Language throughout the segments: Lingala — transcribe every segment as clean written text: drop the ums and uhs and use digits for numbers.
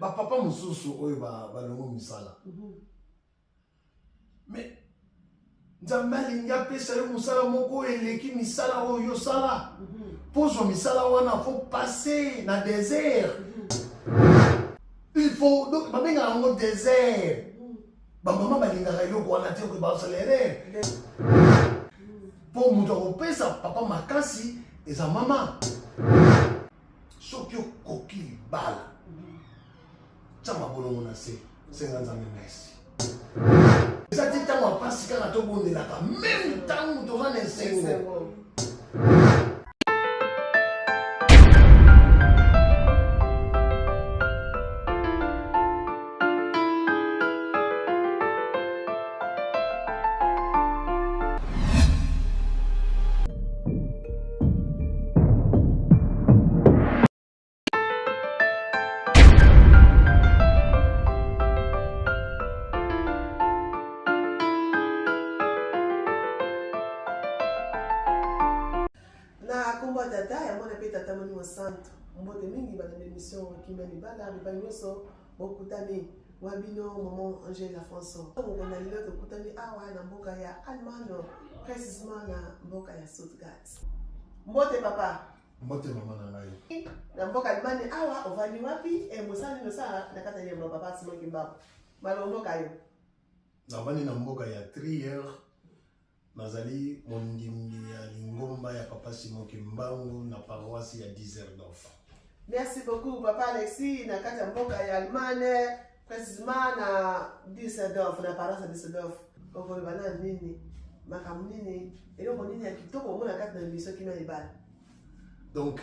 ba papa mususu oyo ba longo misala. Mais Nzambe alingi apesa yo musala moko eleki misala oyo sala. Pour misala wana faut passer na désert. Il faut donc ba benga ngo désert. Ba mama balingaka eloko wana te ko ba salaire. Pour muto kopesa papa makasi eza mama. Soki okoki bala. Tama bolongo na se. Senga Nzambe merci. Ça dit tant on passe quand on bonne là même temps on doit n'enseigner. Centre mbote mingi bana émission kimani bala bibanyoso bokutani wabino maman Angela François on a lelo kutani awa na mboka ya Allemagne précisément na mboka ya Stuttgart mbote papa mbote mama na ngai na mboka Allemagne awa ovani wapi mosani no sa na kata ya papa sima kimbabo malongo kayo na vani na mboka ya Trier nazali mondimbi ya lingomba ya papa Simon Kimbangu na paroisse ya Düsseldorf. Merci beaucoup papa Alexis na kati ya mboka ya Allemagne précisément na Düsseldorf na paroisse ya Düsseldorf. Oko bana nini makamu nini eloko nini ya kitoko mona kati na émission kimia libala. Donc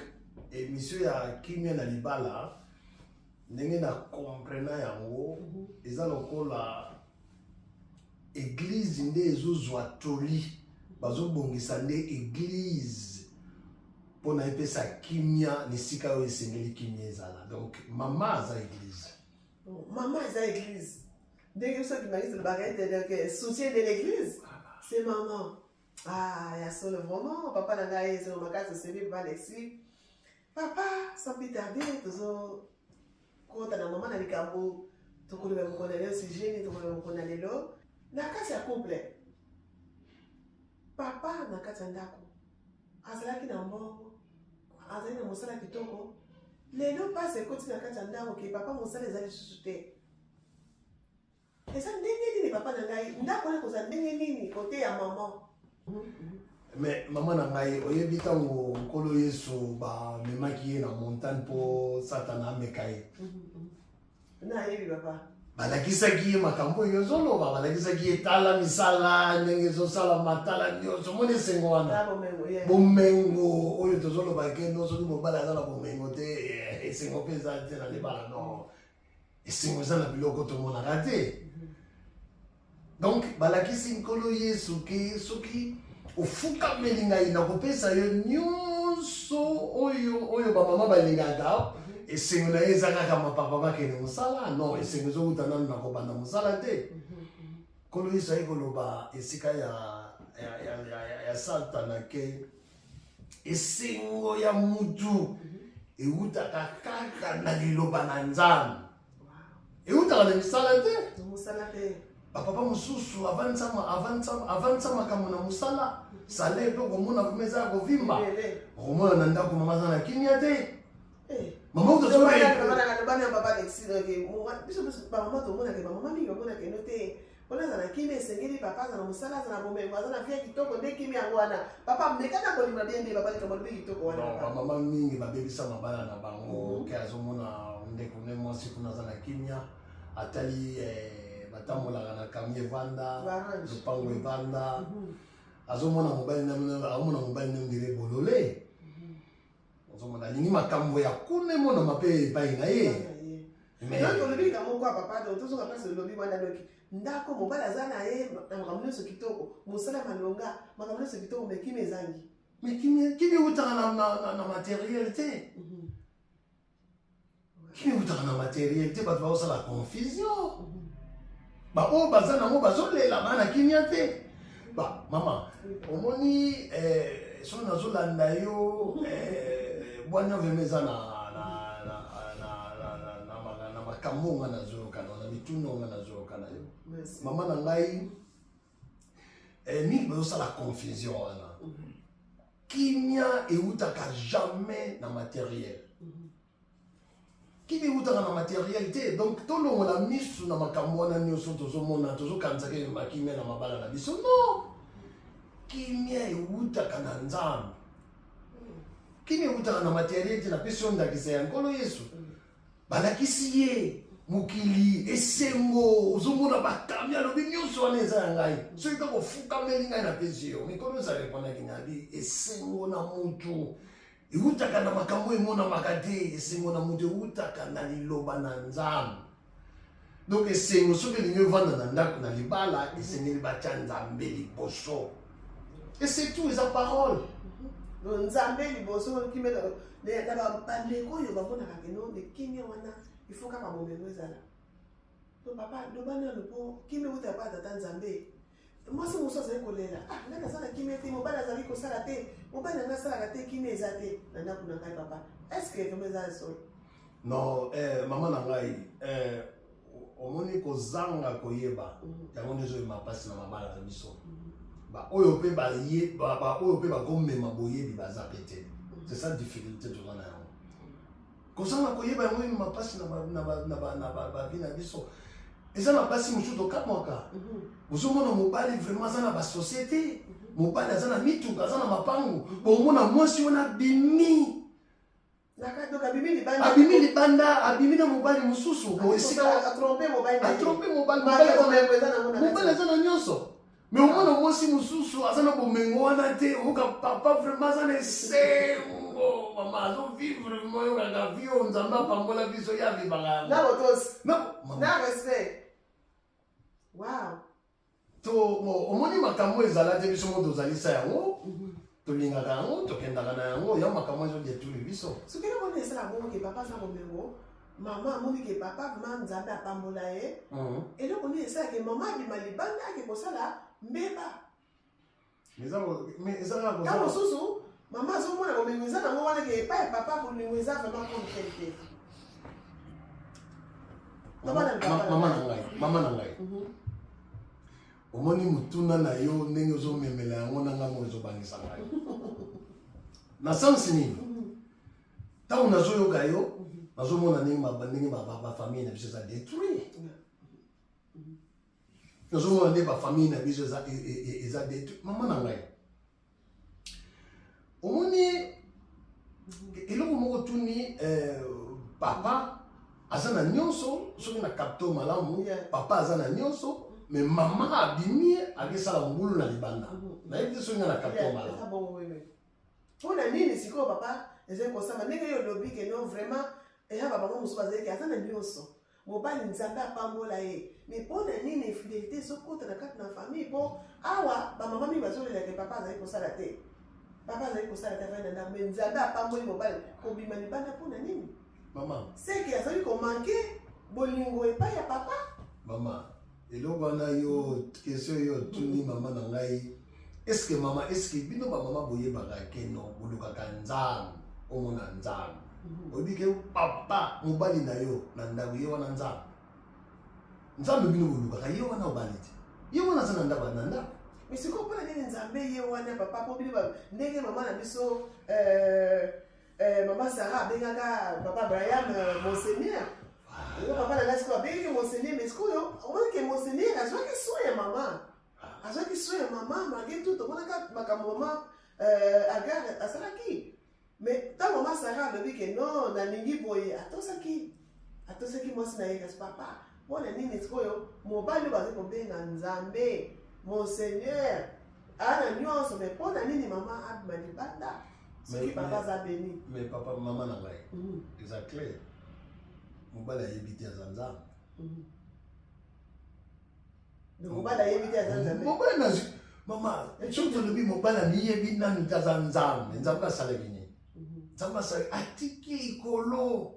émission ya kimia na libala ndenge na comprena yango eza lokola église nde ezozwa toli bazobongisa nde église pona epesa kimia nisika oyo esengeli kimia ezala. Donc mama aza église. Maman eza église. Ndenge biso kimangisi lobaka ete soutien de l'église c'est maman. Ah ya solo vraiment papa na ngai ezelo makasi oseli papa Alexis. Papa sans plus tarder tozo kota na mama na likambo tokoloba mokona lelo sujet ni tokoloba mokona lelo na kati ya couple papa na kati ya ndako azalaki na mbongo azali na mosala kitoko lelo pasi ekoti na kati ya ndako ke papa mosala ezali lisusu te eza ndenge nini papa na ngai ndako wana kozala ndenge nini kote ya mama. Mais mama na ngai oyebi ntango nkolo Yesu bamemaki ye na montagne mpo satana ameka ye nayebi papa balakisaki ye makambo oyo ezoloba balakisaki ye tala misala ndenge ezosala matala nyonso moni esengo wana bomengo oyo tozoloba ke no soki mobali aza na bomengo te esengo mpe eza te na libala no esengo eza na biloko tomonaka te. Donc balakisi nkolo Yesu ke soki ofukameli ngai nakopesa yo nyonso oyo bamama balingaka esengo na ye eza kaka mapapa bakende mosala non esengo ezouta nanu na kobanda mosala te. Nkolo Yesu ayi koloba esika ya satana ke esengo ya mutu eutaka kaka na liloba na Nzambe eutaka na misala te. Papa mosusu avantisa makambo na mosala sale mpe komona komeza ya kovimba komona na ndako mama aza na kimia te. Mama utozobana papa Alexis biso bamama tomonake bamama mingi bamonake no te mpona aza na kimia esengeli papa aza na mosala aza na bomengo aza na vie kitoko nde kimia yango wana papa mekana kolima bien nde papa likambo lobi kitoko wana. Bamama mingi babebisa mabala na bango ke azomona ndeko ne mwasi kuna aza na kimia atali batambolaka na kami evanda lopango evanda azomona mobali na ndire bolole azomona alingi makambo ya kuna monama mpe epai na ye. olobi likambo kwa papa tozoka mpasi olobi wana doki ndako mobali aza na ye na makambo nyonso kitoko mosala malonga makambo nyonso kitoko mekimi ezangi kini eutaka na materiel te kini eutaka na materiel te bato baosala confusion bao baza nango bazolela bana kimia te. Mama omoni so nazolanda yo bwana veme eza na makambo nga nazoyokana na bituno nga nazoyokana yo mama na ngai mingi bazosala confusion wana kimia eutaka jamais na matériel kimia eutaka na matériel te donc tolongola misu na makambo wana nyonso tozomona tozokanisaka makimia na mabala na biso non kimia eutaka na nzambe kimia eutaka na matériel te napesi yo ndakisa ya nkolo yesu balakisi ye mokili esengo ozomona bakambi alobi nyonso wana eza ya ngai soki kaka ofukameli ngai napesi yo mikolo ezala epondaki nabi esengo na mutu eutaka na makambo emonamaka te esengo na mutu eutaka na liloba na nzambe donc esengo soki elingi ovanda na ndako na libala esengeli batya nzambe liboso et c'est tout eza parole nzambe liboso kimela na bandeko oyo bamonaka keno kimia wana il faut kaka bomengo ezala to papa lobana lopo kimia uta pa tata nzambe mwasi mosu azali kolela nga nazala kimia te mobali azali kosala te mobali nanga asalaka te kimia eza te na ndako na ngai papa est ce que tome eza solo non mama na ngai omoni kozanga koyeba yango nde ezoyema mpasi na mabala na biso oyo mpe oyo mpe bakomema boyebi baza pe te c'est ça difficulté toza na yango kozanga koyeba yango oyema mpasi na bavi na biso eza na mpasi mosusu tokamwaka ozomona mobali vraiment aza na basosiété mobali aza na mituka aza na mapangu bomona mwasi wana abimi abimi libanda abimi na mobali mosusu atrompe mobali aza na nyonso mais omona mwasi mosusu aza na bomengo wana te oyoka papa vraiment aza na esengo mama azovivre oyokaka vio nzambe apambola biso ye avivaka yango na botosi na respect wow omoni makambo ezala te biso mo tozalisa yango tolingaka yango tokendaka na yango ya makambo ezodetruire biso soki namoni esala bongo ke papa aza bomengo mama amoni ke papa vraiment nzambe apambola ye eloko nini esala ke mama abima libanda ake kosala mbeba ka mosusu mama azomona bomengo eza nango wana ke epai papa bolingo eza vraiment kontelite mama na ngai omoni mutuna na yo ndenge ozomemela yango na ngango ezobangisa ngai na sansi nini ntango nazoyoka yo nazomona ndenge bafamille na biso eza détruire nazomona ndenge bafamille na biso eza détruire mama na ngai omoni eloko moko tuni papa aza na nyonso soki na kapto malamu papa aza na nyonso mais mama abimi akesala ngulu na libanda nayebi te soki nga na kapto malamu mpona nini sikoyo papa ezali kosamba ndenge yo lobi keno vraiment eya babama mosusu bazalaki aza na nyonso mobali nzambe apambola ye mais mpona nini infidélité ezokota na kati na famille mpo awa bamama mingi bazolelaka papa azali kosala te papa azali kosala te avai na ndako mais nzambe apamboli mobali kobima libanda mpona nini mama seke azali komanke bolingo epai ya papa mama eloko wana yo question yo tuni mama na ngai eske mama eske bino bamama boyebaka keno bolukaka nzambe omona nzambe oyebi ke papa mobali na yo na ndako ye wana nzambe bino bolukaka ye wana obali te ye wana aza na ndako na ndako mais sikoyo mpona nini nzambe ye wana papa mpo bino ndenge mama na biso mama Sarah abengaka papa Brian monseigneur papa na ngai sikoyo abengaki monseigneur mais sikoyo omonake monseigneur azwaki soin ya mama azwaki soin ya mama malgré tout tomonaka makambo mama Agar asalaki mais ntango mama Sarah alobi ke non nalingi boye atosaki mwasi na ye kasi papa mpona nini sikoyo mobali oyo bazali kobenga nzambe monseigneur ana nyonso mais mpona nini mama abima libanda soki papa aza beni mais papa mama na ngai eza clair mobali ayebi te aza nzambe mobali ayebi te aza nzambe mobali na mama soki tolobi mobali amiyebi nani te aza nzambe nzambe asalaki nini nzambe asalaki atiki likolo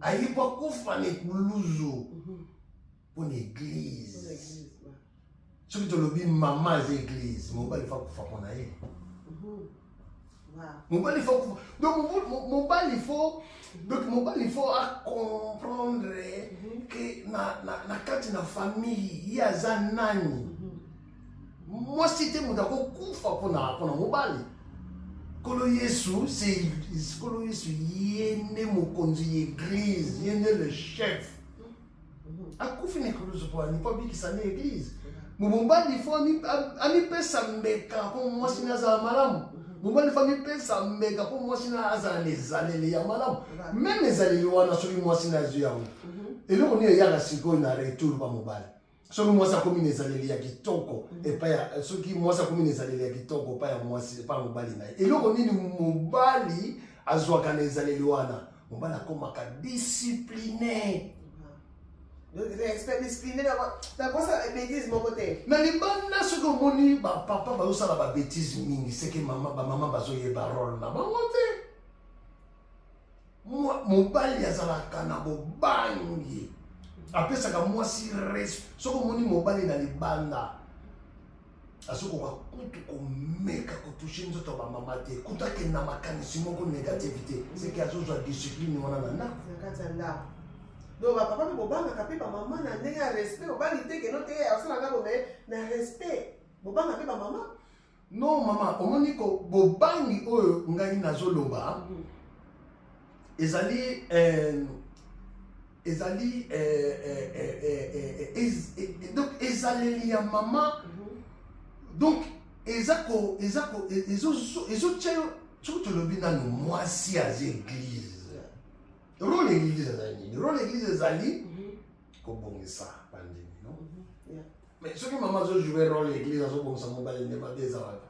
ayebwa kufa na ekuluzu mpona eglize soki tolobi mama eza eglize mobali fa kufa mpona ye Mobali faut donc mobali faut comprendre que na kati na famille ya zanani moi c'était muda ko kufa pona mobali kolo Yesu c'est kolo Yesu yene mokonzi église yene le chef akufi ne kolo zo ni pas bi kisane église mobali faut ami pesa mbeka ko moi sinaza malamu mobali famille pesa mbeka ko moi sinaza nezaleli ya malamu même ezaleli wana soki moi sinazo yango eloko ni ya siko na retour pa mobali soki moi sa komine ezaleli ya kitoko epa ya soki moi sa komine ezaleli ya kitoko pa ya moi pa mobali na eloko nini mobali azwaka na ezaleli wana mobali akomaka discipliné. Respect discipliné d'abord ça bêtise mon côté. Na libanda ce que moni ba papa ba usala ba bêtise mingi c'est que maman bazo yeba rôle na bango te. Moi mobali azalaka na bobangi. Apesaka mwasi res soko moni mobali na libanda asoko kwa kutu komeka kotushe nzoto ba mama te kutake na makanisi moko négativité c'est que azozwa discipline wana na ndako. Donc papa me bobanga kapi ba mama na ndenge ya respect bobali te ke no te asala ngabo me na respect bobanga pe ba mama non mama omoni ko bobangi oyo ngai nazoloba ezali donc ezaleli ya mama donc ezako ezotia soki tolobi nano mwasi aza église rôle église ezali rôle église ezali kobongisa bandimi non mais soki mama azojouer rôle église azobongisa mobali nde mabe eza wapi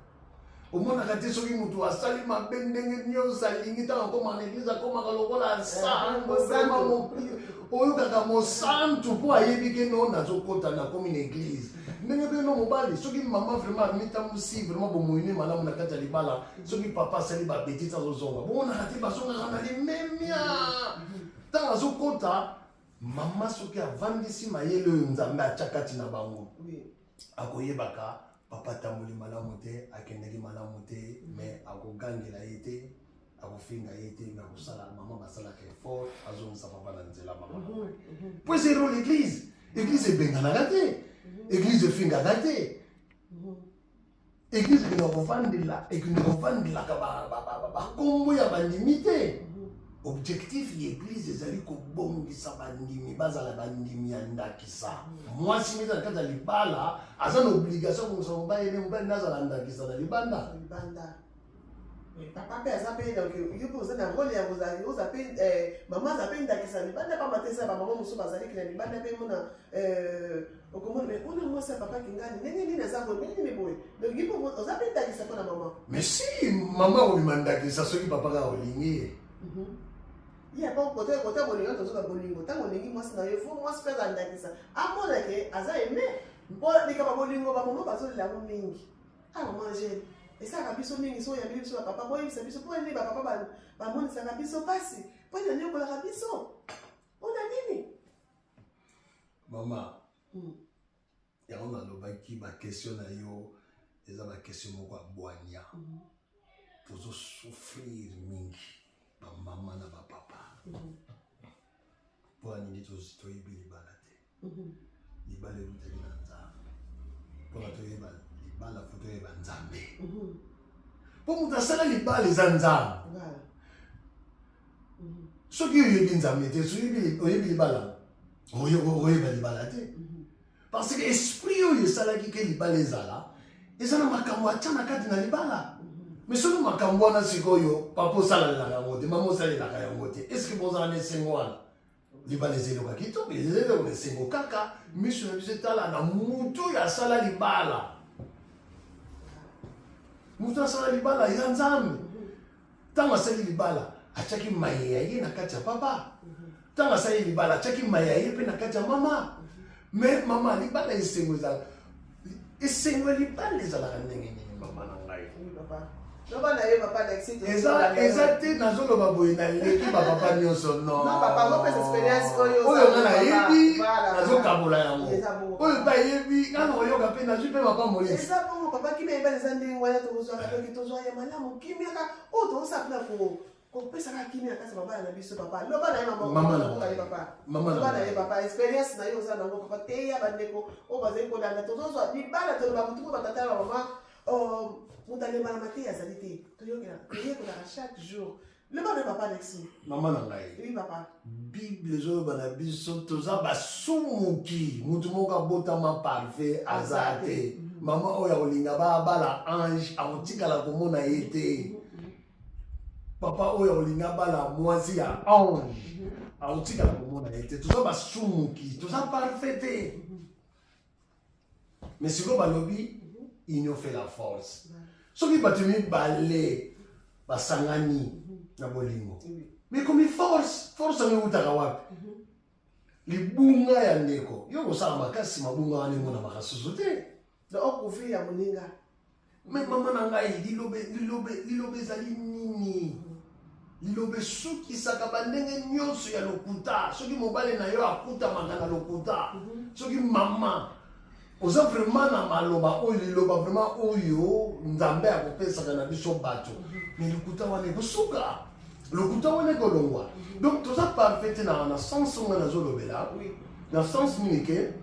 omonaka te soki motu asali mabe ndenge nyonso alingi ntango akoma na église akomaka lokola sango oyokaka mosantu mpo ayebi ke no nazokota nakomi na église ndenge mpe no mobali soki mama vraiment amitamusi vraiment bomoyine malamu na kati ya libala soki papa asali babetise azozonga bomonaka te bazongaka na limemia ntango azokota mama soki avandisi mayele oyo nzambe atya kati na bango akoyebaka papa tamoli malamu te akendeki malamu te mais akogangela ye te akofinga ye te mais akosala mama basalaka effort azongisa papa na nzela mama po ezero l'église église ebenganaka te église efingaka te église ekende kovandelaka bakombo ya bandimi te objectif ya église ezali kobongisa bandimi bazala bandimi ya ndakisa mwasi miza na kati ya libala aza na obligation kobongisa mobali nde azala ndakisa na libanda papa mpe aza mpe donc yo mpe oza na role ya kozali oza mpe mama aza mpe ndakisa libanda pamba te eza bamama mosusu bazaliki na libanda mpe mona okomona me ona mwasi ya papa kingani ndenge nini aza boye ndenge nini boye donc yo mpe oza mpe ndakisa mpo na mama mais si mama obima ndakisa soki papa kaka olingi ye ya pa kote bolingo tozoka bolingo ntango olingi mwasi na yo fo mwasi mpe aza ndakisa amonake aza eme mpo likaba bolingo bamama bazolelamo mingi mama angele esalaka biso mingi so oyambi biso bapapa boyebisa biso mpo nini bapapa bamonisaka biso mpasi mpo nini onyokolaka biso mpona nini mama yango nalobaki bakestion na yo eza bakestion moko ya bwanya tozosouffrir mingi bamama na bapapa mpona nini toyebi libala te libala eutaki na nzambe mpona toyeba libala fo toyeba nzambe mpo moto asala libala eza nzambe soki oyebi nzambe te soki oyebi libala oyeba libala te parce que esprit oyo esalaki ke libala ezala eza na makambo atya na kati na libala mais soki makambo wana sikoyo papa osalalelaka yango te mama osalelaka yango te est ce que bozala na esengo wana libala ezeleka kitoko ezeleka na esengo kaka miso na biso etala na mutu oyo asala libala mutu asala libala eza nzambe ntango asali libala atiaki mayeya ye na kati ya papa ntango asali libala atiaki mayeya ye mpe na kati ya mama mais mama libala esengo ezala esengo ya libala ezalaka ndenge nini mama na ngai eza te nazoloba boye naleki bapapa nyonso nonoyo nga nayebi nazokabola yango oyo moto ayebi ngana koyoka mpe nazwi mpe papa Moïse eza bongo papa kimia yeba eza ndenge wana tokozwaka toki tozwa ya malamu kimiaka oyo tozosapela kopesaka kimia kasi mabala na biso papa loba na ye mamaoka ye papa loba na ye papa expérience na ye oza nango papa teya bandeko oyo bazali kolanda tozozwa libala toloba motu mpo batata ya bamama moto alembalama te azali te toyekolaka chaque jour loba na papa Alexis mama na ngai oui papa bible ezoyoba na biso toza basumuki motu moko abotama parfait aza te mama oyo akolinga babala ange akotikala komona ye te papa oyo akolinga bala mwasi ya ange akotikala komona ye te toza basumuki toza parfait te mais sikoyo balobi union fait la force soki bato mibale basangani na bolingo mais komi force yango eutaka wapi libunga ya ndeko yo kosala makasi mabunga wana emona makasusu te okuvi ya moninga mais mama na ngai lilobe ezali nini lilobe esukisaka bandenge nyonso ya lokuta soki mobali na yo akutamaka na lokuta soki mama oza vraiment na maloba oyo liloba vraiment oyo nzambe akopesaka na biso bato mais lokuta wana ekosuka lokuta wana ekolongwa donc toza parfait na sens nga nazolobela na sens nini ke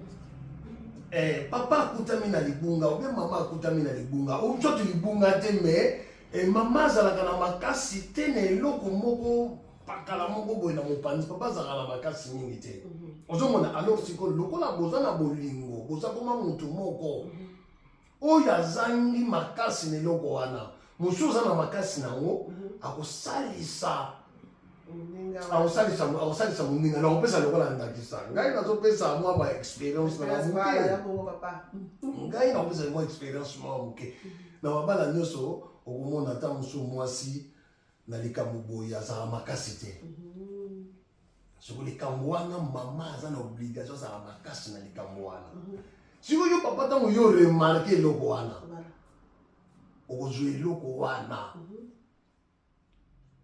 papa akutami na libunga obe mama akutami na libunga ozoto libunga te mais mama azalaka na makasi te na eloko moko pakala moko boye na mopanzi papa azalaka na makasi mingi te ozomona alors sikoyo lokola boza na bolingo boza koma motu moko oyo azangi makasi na eloko wana mosusu oza na makasi nango akosalisa moninga na kopesa lokola ndakisa ngai nazopesa mwa ba experience na moke ngai nakopesa mwa experience mwa moke na mabala nyonso okomona ata mosusu mwasi na likambo boye azala makasi te soko likambo wana mama aza na obligation azala makasi na likambo wana sikoyo papa ntango yo remarke eloko wana okozwa eloko wana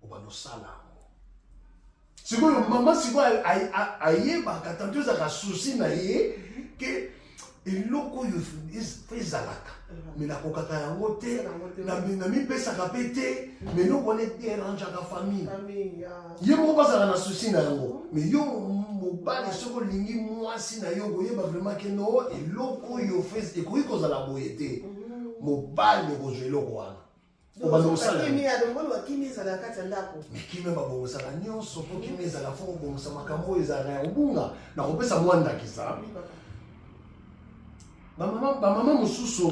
obanda osala yango sikoyo mama sikoyo ayebaka tanto ezalaka susi na ye ke eloko oyo ezalaka me nakokaka yango te namipesaka mpe te me eloko wana ederangeaka famille ye moko bazalaka na susi na yango me yo mobali soki olingi mwasi na yo koyeba vraiment ke no eloko oyo ekoki kozala boye te mobali okozwa eloko wana kimia babongosaka nyonso mpo kimia ezala fo kobongosa makambo oyo ezalaka ya kobunga na kopesa mwa ndakisa bamama mosusu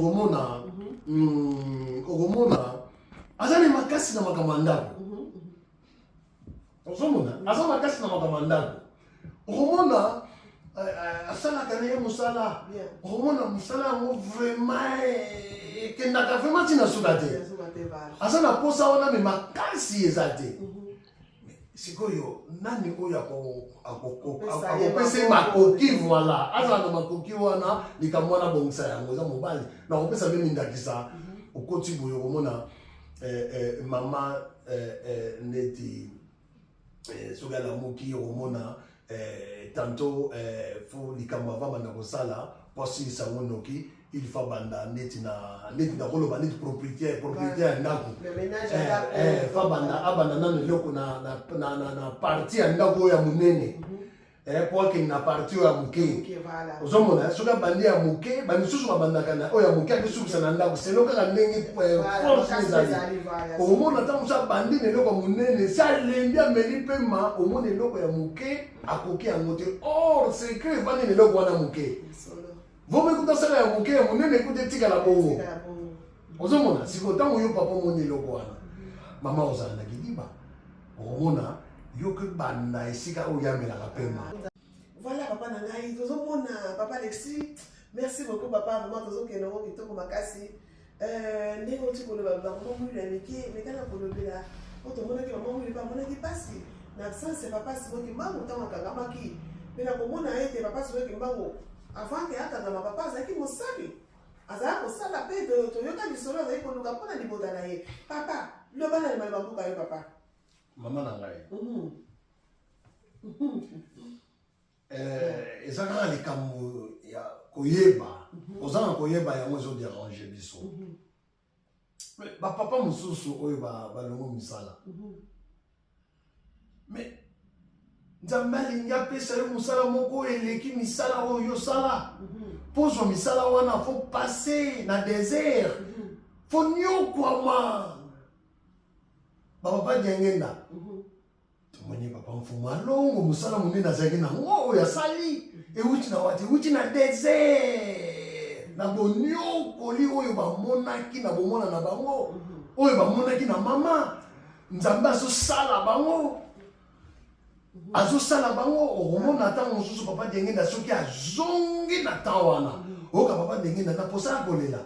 okomona aza na makasi na makambo ya ndako ozomona aza makasi na makambo ya ndako okomona asalaka na ye mosala okomona mosala yango vraiment ekendaka vraiment ntina suka te aza na posa wana me makasi eza te sikoyo nani oyo akopesa makoki voila azala na makoki wana likambo wana bongisa yango eza mobali nakopesa mpe mindakisa okoti boye okomona mama neti soki alamuki okomona tanto fo likambo avabanda kosala po asilisa yango noki il faut banda neti na koloba neti propriétaire ya ndako fa banda abanda nano eloko na parti ya ndako oyo ya monene po akende na parti oyo ya moke ozomona soki abandi ya moke bamisusu babandaka na oyo ya moke akesukisa na ndako selo kaka ndenge force ezali omona ntango mosu abandi na eloko ya monene si alendi ameli pema omona eloko ya moke akoki yango te or secret evandi na eloko wana moke vome kuta sala ya moke ya monene kuta etikala bongo ozomona siko ntango yo papa omoni eloko wana mama ozala na kiliba okomona yo ke banda esika oyo yamelaka pema voilà papa na ngai tozomona papa Alexis merci beaucoup papa vraiment tozokende ngo kitoko makasi ndenge oti koloba bango mwili ya mike mekana kolobela otomonaki mama mwili bamonaki pasi na sense papa simoki mbango ntango akangamaki mpe na komona ete papa simoki mbango avant ke akangama papa azalaki mosali azalaki kosala mpe toyoka lisolo azalaki koluka mpona libota na ye papa loba na limali bambuka yo papa mama na ngai eza kaka likambo ya koyeba ozanga koyeba yango ezo déranger biso mais papa mosusu oyo balongo misala mais nzambe alingi apesa yo mosala moko eleki misala oyo yosala pozwa misala wana fo passer na désert fo nyokwama bapapa diangenda tomoni papa mfumu alongo mosala monene azalaki nango oyo asali euti na wati euti na désert na bonyokoli oyo bamonaki na bomona na bango oyo bamonaki na mama nzambe azosala bango okomona ntango mosusu papa diangenda soki azongi na ntan wana oyoka papa diangenda na posala kolela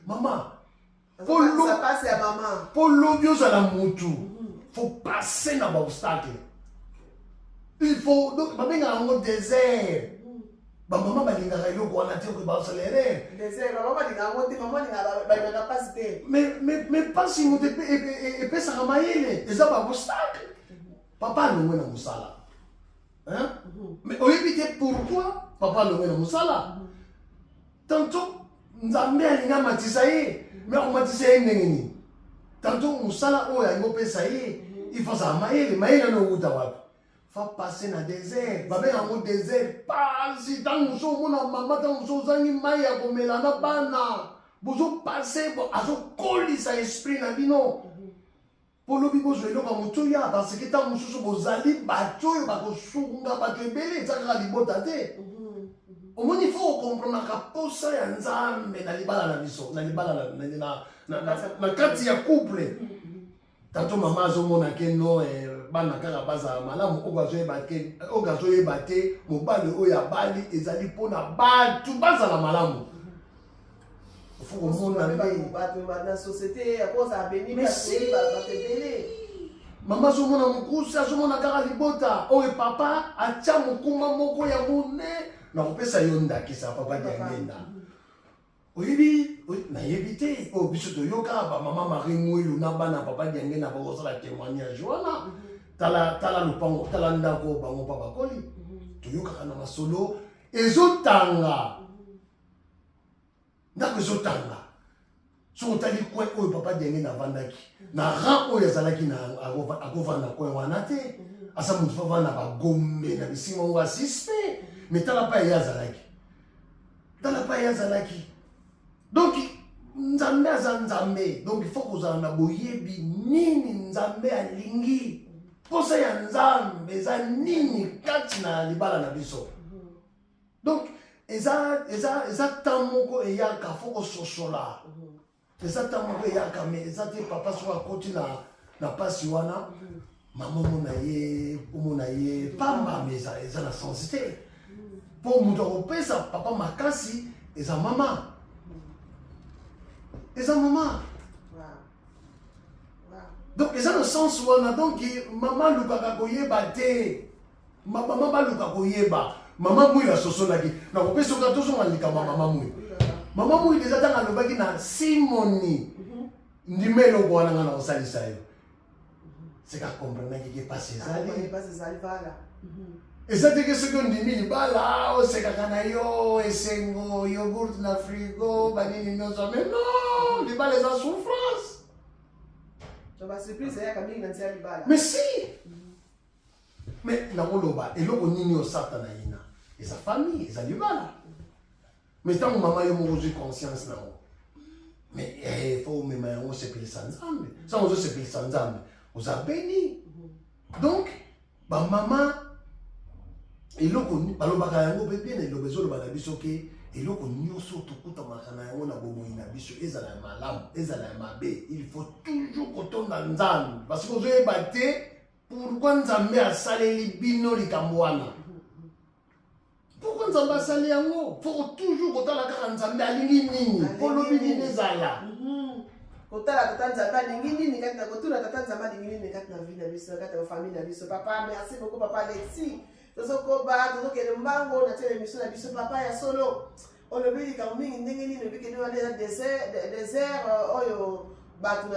mama po lobi ozala mutu faut passer na baobstacle il faut donc babengaka yango désert bamama balingaka eloko wana te okoki baosala erreur mais pasi moto epesaka mayele eza baobstacle papa alongwe na mosala mais oyebi te pourquoi papa alongwe na mosala tantôt nzambe alingi amatisa ye mais akomatisa ye ndenge nini tantôt mosala oyo alingi opesa ye ifazala mayele ano outa wapi fa passer na désert babenga yango désert pasi ntango mosu omona mama ntango mosu ozangi mai ya komela na bana bozopase azokolisa esprit na bino po lobi bozwa eloko ya moto ya parce que ntango mosusu bozali bato oyo bakosunga bato ebele eza kaka libota te omoni fo okomprenaka posa ya nzambe na libala na biso na libala na kati ya couple tanto mama azomona ke no bana kaka bazala malamu oyo azoyeba te mobali oyo abali ezali mpona bato bazala malamu mama azomona mokusi azomona kaka libota oyo papa atya mokuma moko ya mone na kopesa yo ndakisa papa diangenda oyebi nayebi te oyo biso toyoka bamama Marie Mwilu na bana papa diangenda bakosala témoignage wana tala lupango tala ndako bango mpa bakoli toyokaka na masolo ezotanga ndako ezotanga so otali coin oyo papa diangenda avandaki na ran oyo azalaki akovanda coin wana te asa motu fa vanda bagombe na bisinga ngo asiste mais tala pa ye azalaki donc nzambe aza nzambe donc il faut kozala na boyebi nini nzambe alingi posa ya nzambe eza nini kati na libala na biso donc eza tan moko eyaka fo kososola eza tan moko eyaka mais eza te papa soki akoti na pasi wana mama omona ye pamba mais eza na sensi te mpo moto akopesa papa makasi eza mama donc eza na sens wana donc mama lukaka koyeba te mama baluka koyeba mama Mwilu asosolaki nakopesa oka tozonga likama mama Mwilu eza ntango alobaki na simoni ndima eloko wana nga na kosalisa yo seka komprenaki ke pasi ezali eza teke soki ondimi libala osekaka na yo esengo yogurt na frigo banini nyonso mais non libala eza souffrance mais si mais nakoloba eloko nini osata na yina eza famille eza libala mais ntango mama yo moko ozwi conscience nango mais fo omema yango osepelisa nzambe sango ozosepelisa nzambe oza beni donc bamama eloko balobaka yango mpe bien eloba ezoloba na biso ke eloko nyonso tokutamaka na yango na bomoi na biso ezala ya malamu ezala ya mabe il faut toujours kotonda nzambe parce que ozoyeba te pourquoi nzambe asaleli bino likambo wana pourquoi nzambe asali yango faut toujours kotala kaka nzambe alingi nini mpo lobi nini ezala kotala tata nzambe alingi nini kati na kotuna tata nzambe alingi nini kati na vie na biso kati na famille na biso papa merci beaucoup papa Alexis tozokoba tozokende mbango na tia émission na biso papa ya solo olobi likambo mingi ndenge nini obikende wana eza désert oyo bato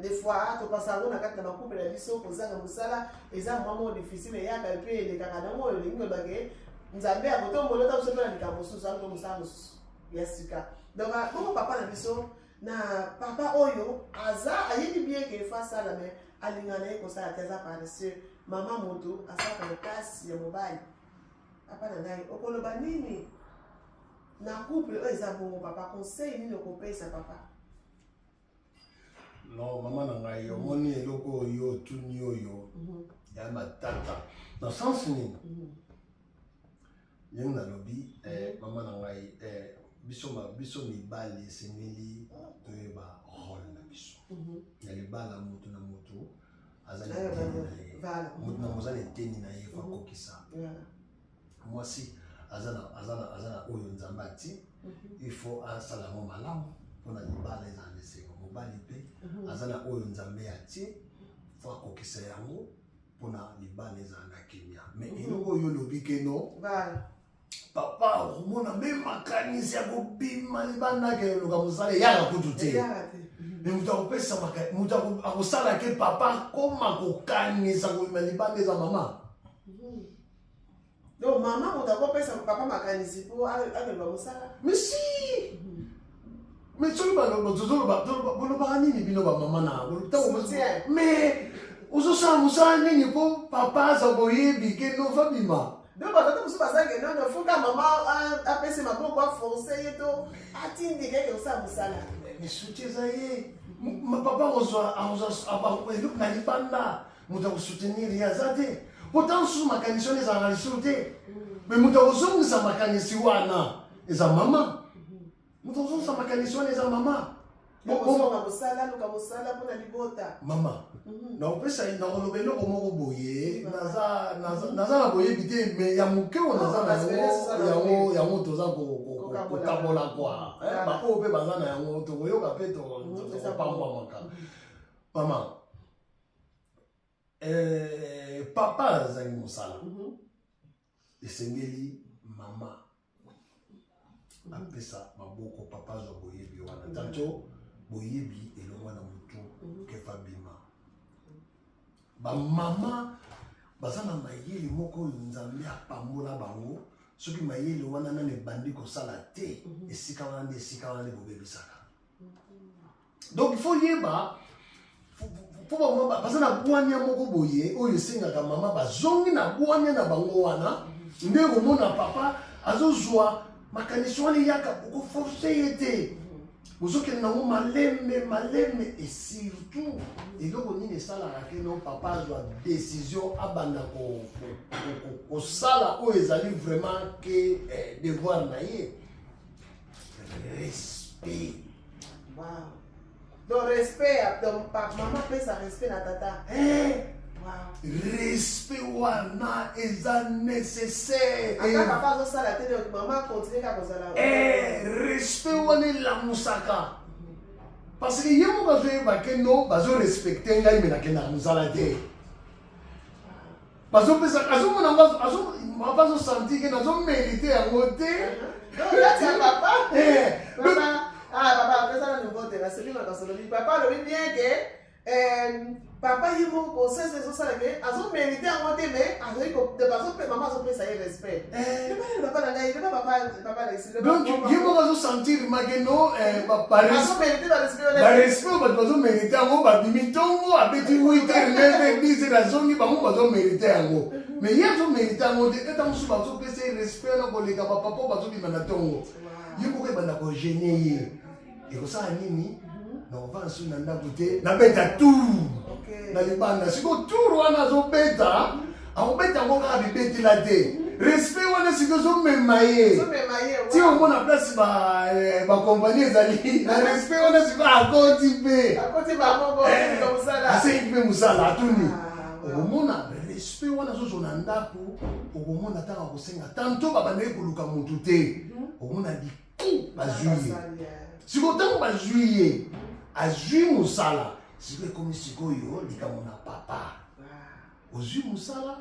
des fois topasa yango na kati na bakuple na biso kozanga mosala eza vraiment difficile eyaka mpe elekaka nango oyo elingi olobake Nzambe a koto mbolo ta msope na likambo susu ato musala mususu ya sika. Donc comme papa na biso na papa oyo aza ayebi bien que fa ça la mais alingana ko ça teza paresseux mama moto asaka le kasi ya mobile. Papa na ngai okoloba nini na couple eza bongo papa conseil nini okopesa papa. Non, maman na ngai omoni eloko yo tuni oyo ya matata na sens nini yang na lobi maman na ngai biso mibali esengeli toyeba rôle na biso ya libala moto na moto azali moto na mozali eteni na ye fa kokisa mwasi azana oyo nzambe ati il faut asala mo malamu mpona libala ezala lesengo mobali mpe aza na oyo nzambe atie fo akokisa yango mpona libala ezala na kimia mais eloko oyo olobi keno papa omona mpe makanisi ya kobima libandaka eloka mosala eyaka kutu te me moto akopesa moto akosala ke papa akoma kokanisa kobima libanda eza mama. Donc maman moto akopesa papa makanisi mpo akeloka mosala mais si mais soki bolobaka nini bino bamama na mais ozosala mosala nini mpo papa aza boyebi ke nova bima. Donc batata mosusu bazalaki nono fuka mama apesi maboko aforce ye to atindi keke osala mosala mais soki eza ye papa akozwa eloko na libanda moto akosoutenir ye aza te pourtant susu makanisi wana ezala na lisolo te mais moto akozongisa makanisi wana eza mama moto akozongisa makanisi wana eza mama luka mosala mpona libota mama naopesa nakoloba eloko moko boye naza na boyebi te me ya moke oyo naza na yango toza kokabola kwa baoyo mpe baza na yango tokoyoka mpe topambwamaka mama papa azangi mosala esengeli mama apesa maboko papa azwa boyebi wana tanto boyebi elongwa na motu kefa bima bamama baza na mayele moko oyo nzambe apambola bango soki mayele wana nani ebandi kosala te esika wana nde esika wana nde bobebisaka donc il faut yeba po baza na bwania moko boye oyo esengaka mama bazongi na bwania na bango wana nde komona papa azozwa makanisi wana eyaka okoforce ye te bozokende nango maleme et surtout eloko nini esalaka ke no papa azwa décision abanda kosala oyo ezali vraiment ke devoir na ye respect. Donc respect, donc maman pesa respect na tata. Respect wana eza nécessaire. Aka papa zo sala te donc maman continue ka kozala. Respect wana elamusaka. Parce que yemo bazoyeba ke no bazo respecte ngai me nakenda mosala te. Bazopesa azomona bazo sentir ke nazo mériter yango te. Donc là tu papa. Papa papa pesa na nouveau te la celui na kasolobi papa le bien que papa yimo ko sese zo sala ke azo mériter yango te mais azo ko de bazo pe maman azo pesa ye respect. Papa na ngai papa la ici. Donc yimo bazo sentir mageno papa azo mériter la respect. Ba respect bazo mériter yango ba bimi tongo abeti 8 heures 9 10 la zone bango bazo mériter yango. Mais hier azo mériter yango te eta musu bazo pesa respect na koleka papa po bazo bima na tongo. Yimo ko banda ko gêner ye. Et ça nini na ova su na ndako te na beta tout na libanda siko tour wana azobeta akobeta yango kaka bibetela te respect wana siko zomema ye ti omona place bakompagnie ezali na respect wana siko akoti mpe asengi mpe mosala atuni okomona respect wana zozo na ndako okomona ntaka kosenga tanto babandeki koluka motu te okomona liku bazwi ye siko ntango bazwi ye azwi mosala siko ekomi sikoyo likambo na papa ozwi mosala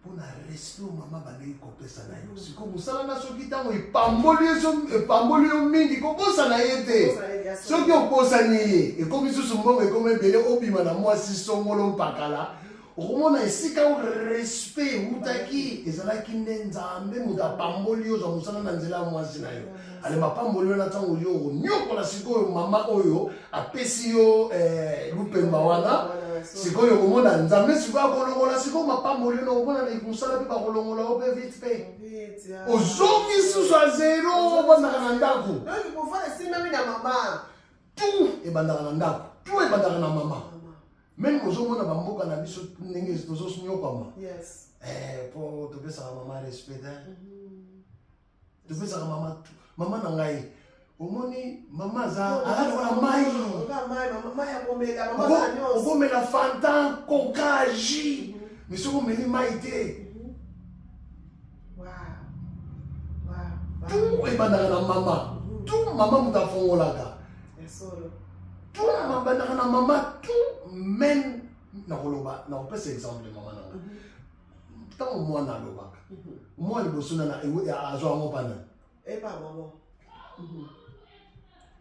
mpona respect mama bandeki kopesa na yo siko mosala na soki ntango epamboli yo mingi kobosana ye te soki obosani ye ekomi susu mbongo ekomi ebele obima na mwasi songolo mpakala okomona esika o respect utaki ezalaki nde nzambe moto apamboli yo ozwa mosala na nzela ya mwasi na yo ale mapamboli yo na ntango yo onyokola sikoyo mama oyo apesi yo lupemba wana sikoyo okomona nzambe sikoyo akolongola sikoyo mapamboli yo na okomona mosala mpe bakolongola yo mpe vite pe ozongi susu ya zero obandaka na ndako tu ebandaka na ndako tu ebandaka na mama même ozomona bamboka na biso ndenge tozonyokama po topesaka mama respect topesaka mama na ngai omoni mama azalokola mai okomela fanta koka ji mais soki omeli mai te tu ebandaka na mama tu mama moto afongolaka tu ebandaka na mama tu même nakoloba nakopesa exemple mama nanga ntango mwana alobaka mwana liboso nana azwa yango pana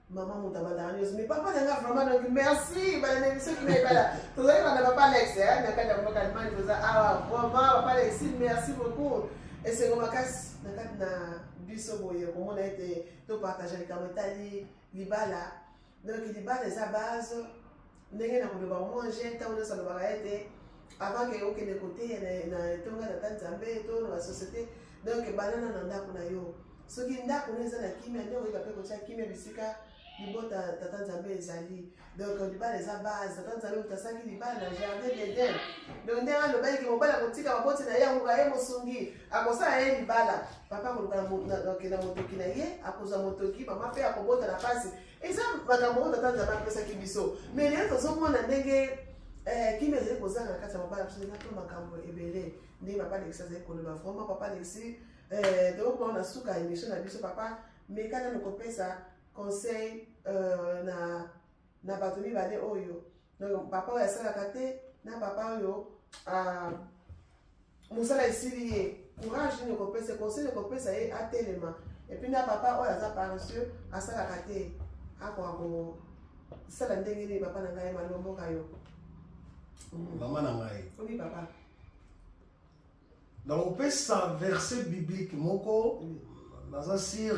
maman mon tabac mais papa n'a vraiment donc merci bah ceux qui m'aiment là vous savez on n'a pas Alex hein n'a qu'à dire qu'on calme il faisait ah maman papa Alex merci beaucoup et c'est comme casse na biso boye comme on a été tout partager comme Italie libala donc libala sa base ndenge na koloba manger tant on ça le été avant que aucun de côté na tonga na Tanzanie to na société donc banana na ndako na yo soki ndako neza na kimia ndio ibape kocha kimia bisika libota tata nzambe ezali donc libala eza base tata nzambe utasaki libala na jardin d'Eden donc ndenge alobai ki mobala kotika maboti na ye akoka ye mosungi akosala ye libala papa akoluka na motoki na ye akozwa motoki mama mpe akobota na pasi eza makambo oyo tata nzambe apesaki biso mais lelo tozomona ndenge kimia ezali kozanga na kati ya mobala biso ndenge to makambo ebele ndenge papa Alexis azali koloba vraiment papa Alexis donc on a suka émission na biso papa mais kana nokopesa conseil na bato mibale oyo donc papa oyo asalaka te na papa oyo mosala esili ye courage nokopesa conseil nokopesa ye atelema epuis na papa oyo aza paresseux asalaka te akoka kosala ndenge nini papa na ngai malomboka yo mama na ngai oui papa dans opesa verset biblique moko naza sir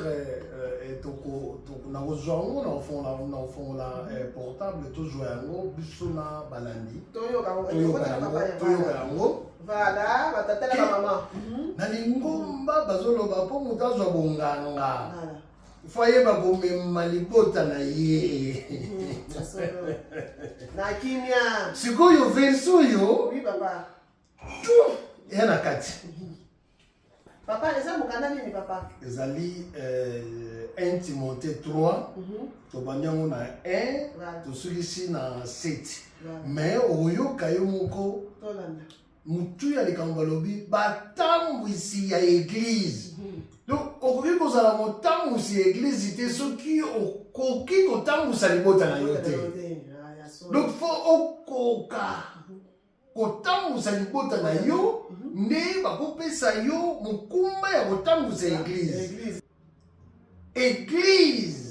nakozwa yango na ofongola portable tozwa yango biso na balandi toyoka yango na lingomba bazoloba mpo moto azwa bonganga fo ayeba komema libota na ye sikoyo verse oyo eya na kati papa eza mokanda nini papa ezali 1 Timothée 3 tobandi yango na 1 tosukisi na 7 mais okoyoka yo moko mutu ya likambo balobi batambwisi ya église donc okoki kozala motambwisi ya église te soki okoki kotambwisa libota na yo te donc fo okoka kotambwisa libota na yo nde bakopesa yo mokumba ya kotambwisa église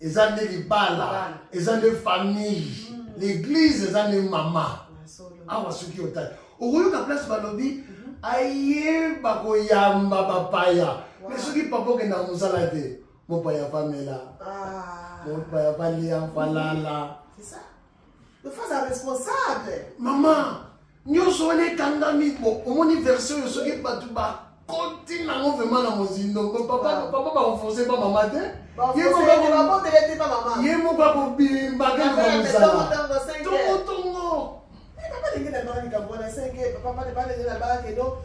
eza nde libala eza nde famille l'église eza nde mama awa soki otali okoyoka place balobi ayeba koyamba bapaya mais soki papa okendaka mosala te mopaya pamela mopaya palia falala le face responsable mama nyonso wana ekangami bo omoni verse oyo soki bato bakoti nango vraimen na mozindo papa bakoforce pa mama te ye moko akobimba kelokamosala tongotongo papa ndenge na baka likambo wana 5 papa ndenge na baka keno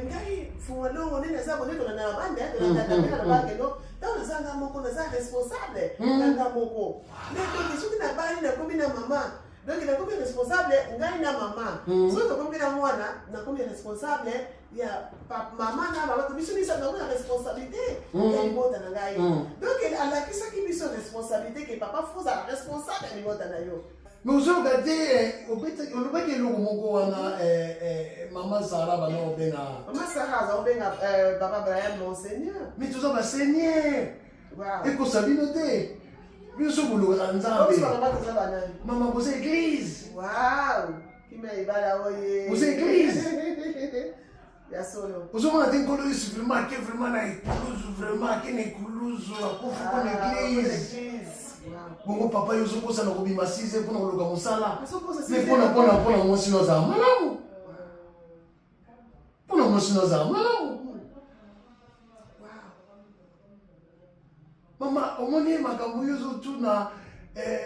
ngai fungalongo nini eza bonetona na bande tolanda na baka keno ntango nazanga moko naza responsable nanga moko mais soki na bali nakomi na mama donc nakomi responsable ngai na mama soki tokomi na mwana nakomi responsable ya mama na mama biso miso nakomi na responsabilité ya libota na ngai donc alakisaki biso responsabilité ke papa fozala responsable ya libota na yo mais ozoyoka te olobaki eloko moko wana mama sara bana obenga mama sara aza obenga papa Brian monseigneur mais toza baseigneur ekosa bino te biso buluka nzambe mama boza église wow kima ibala oye boza église ya solo ozomona te nkolo yesu vraiment ake vraiment na ekuluzu vraiment ake na ekuluzu akufi mpo na église bongo papa yo ozokosana kobima 6 mpona koluka mosala mpona mwasi nozala malamu mpona mwasi nozala malamu mama omoni makambo yo ozotuna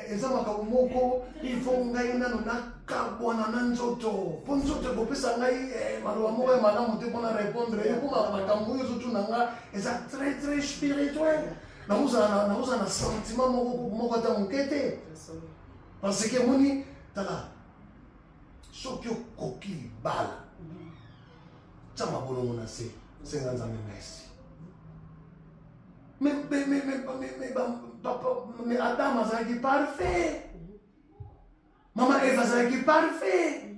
eza makambo moko ifo ngai nano nakabwana na nzoto mpo nzoto ekopesa ngai maloba moko ya malamu te mpona répondre yo mpo makambo oyo ozotuna nga eza très très spirituel nakozala na sentiment moko ata moke te parce que moni tala soki okoki libala tya mabolongo na se senga nzambe merci mais Adam azalaki parfait mama Eva azalaki parfait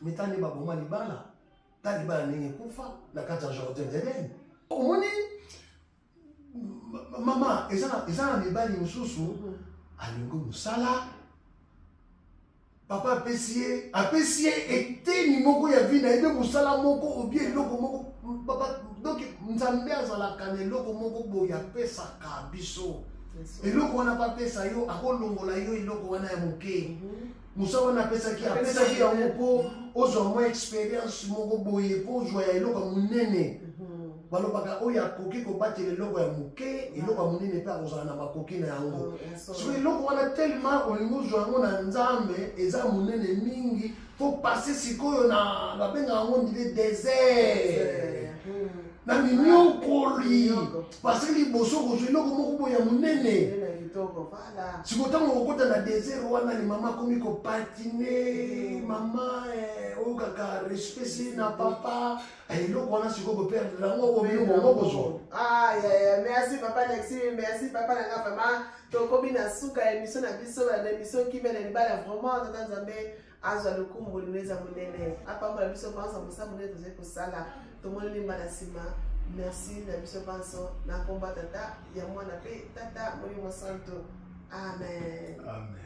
mais tani baboma libala ta libala ndenge ekufa na kati ya jardin d'Eden omoni mama eza na mibali mosusu alingi mosala papa apesi ye eteni moko ya vi na ye mpe mosala moko obie eloko moko donc nzambe azalaka na eloko moko boye apesaka biso eloko wana apesa yo akolongola yo eloko wana ya moke mosala wana apesaki yango mpo ozwa mwa expérience moko boye mpo ozwa ya eloko ya monene balobaka oyo akoki kobatela eloko ya moke eloko ya monene mpe akozala na makoki na yango so eloko wana tellement olingi ozwa yango na nzambe eza monene mingi fo pase sikoyo na babenga yango ndile désert na miniokoli parce que liboso kozwa eloko moko boye ya monene siko ntango okota na désert wana ni mama akomi kopatine mama oyo kaka respect na papa eloko wana sikoyo koperdre yango obino bongo kozwa merci papa Alexis merci papa nanga vraiment tokomi na suka ya émission na biso na émission kimela libala vraiment tata nzambe azwa lokumbu linaweza monene apambola biso panso mosa monene tozali kosala tomoni limba na nsima merci na biso panso na komba tata ya mwana mpe tata molimo santo amen amen.